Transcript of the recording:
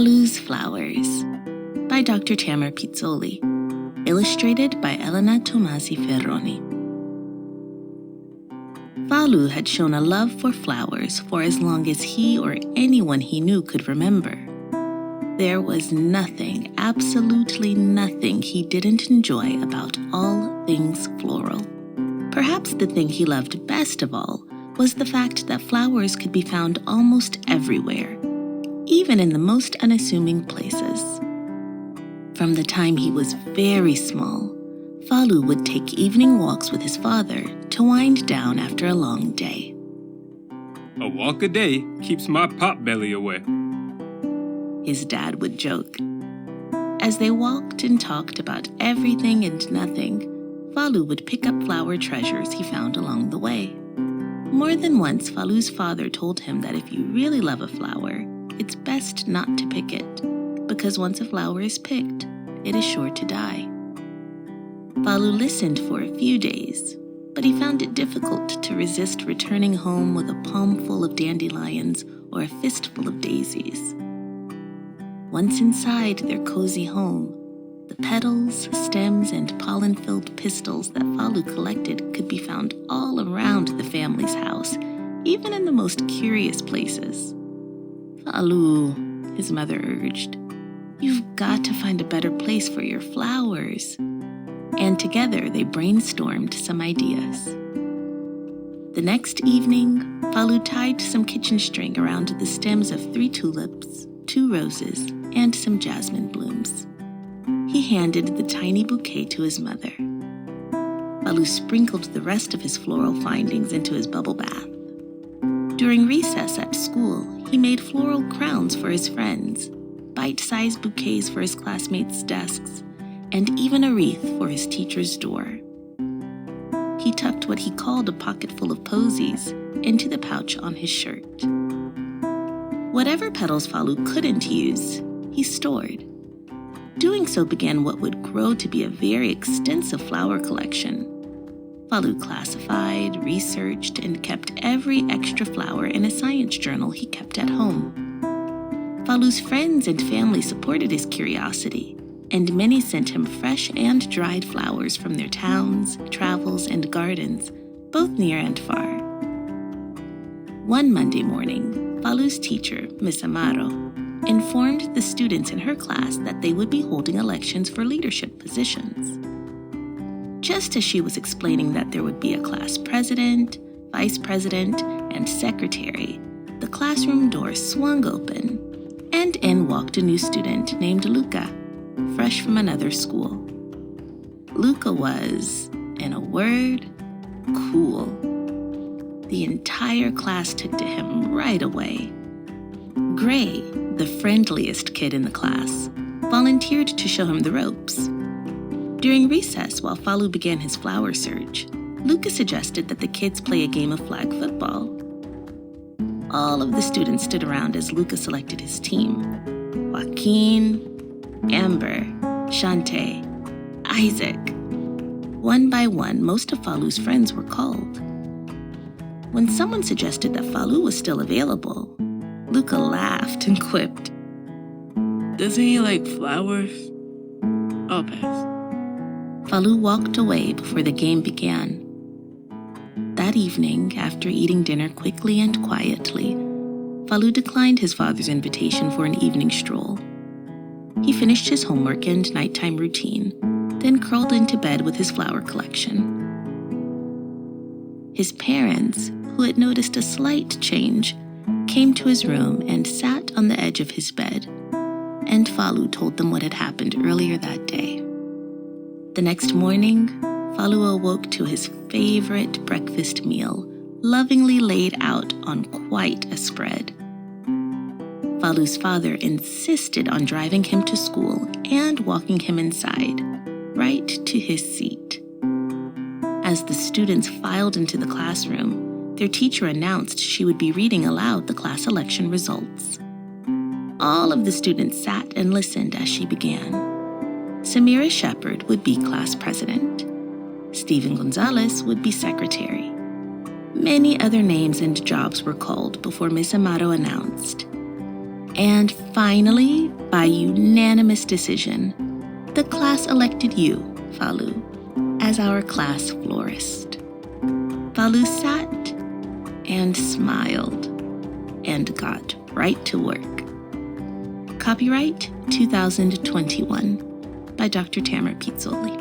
Falus Flowers by Dr. Tamara Pizzoli, illustrated by Elena Tomasi Ferroni. Falu had shown a love for flowers for as long as he or anyone he knew could remember. There was nothing, absolutely nothing he didn't enjoy about all things floral. Perhaps the thing he loved best of all was the fact that flowers could be found almost everywhere, even in the most unassuming places. From the time he was very small, Falu would take evening walks with his father to wind down after a long day. A walk a day keeps my potbelly away, his dad would joke. As they walked and talked about everything and nothing, Falu would pick up flower treasures he found along the way. More than once, Falu's father told him that if you really love a flower, it's best not to pick it, because once a flower is picked, it is sure to die. Falu listened for a few days, but he found it difficult to resist returning home with a palmful of dandelions or a fistful of daisies. Once inside their cozy home, the petals, stems, and pollen-filled pistils that Falu collected could be found all around the family's house, even in the most curious places. "Falu," his mother urged, "you've got to find a better place for your flowers." And together they brainstormed some ideas. The next evening, Falu tied some kitchen string around the stems of 3 tulips, 2 roses, and some jasmine blooms. He handed the tiny bouquet to his mother. Falu sprinkled the rest of his floral findings into his bubble bath. During recess at school, he made floral crowns for his friends, bite-sized bouquets for his classmates' desks, and even a wreath for his teacher's door. He tucked what he called a pocketful of posies into the pouch on his shirt. Whatever petals Falu couldn't use, he stored. Doing so began what would grow to be a very extensive flower collection. Falu classified, researched, and kept every extra flower in a science journal he kept at home. Falu's friends and family supported his curiosity, and many sent him fresh and dried flowers from their towns, travels, and gardens, both near and far. One Monday morning, Falu's teacher, Miss Amaro, informed the students in her class that they would be holding elections for leadership positions. Just as she was explaining that there would be a class president, vice president, and secretary, the classroom door swung open, and in walked a new student named Luca, fresh from another school. Luca was, in a word, cool. The entire class took to him right away. Gray, the friendliest kid in the class, volunteered to show him the ropes. During recess, while Falu began his flower search, Luca suggested that the kids play a game of flag football. All of the students stood around as Luca selected his team: Joaquin, Amber, Shante, Isaac. One by one, most of Falu's friends were called. When someone suggested that Falu was still available, Luca laughed and quipped, "Doesn't he like flowers? I'll pass." Falu walked away before the game began. That evening, after eating dinner quickly and quietly, Falu declined his father's invitation for an evening stroll. He finished his homework and nighttime routine, then curled into bed with his flower collection. His parents, who had noticed a slight change, came to his room and sat on the edge of his bed, and Falu told them what had happened earlier that day. The next morning, Falu awoke to his favorite breakfast meal, lovingly laid out on quite a spread. Falu's father insisted on driving him to school and walking him inside, right to his seat. As the students filed into the classroom, their teacher announced she would be reading aloud the class election results. All of the students sat and listened as she began. Samira Shepard would be class president. Stephen Gonzalez would be secretary. Many other names and jobs were called before Miss Amaro announced, And finally, by unanimous decision, the class elected you, Falu, as our class florist. Falu sat and smiled and got right to work. Copyright 2021 by Dr. Tamara Pizzoli.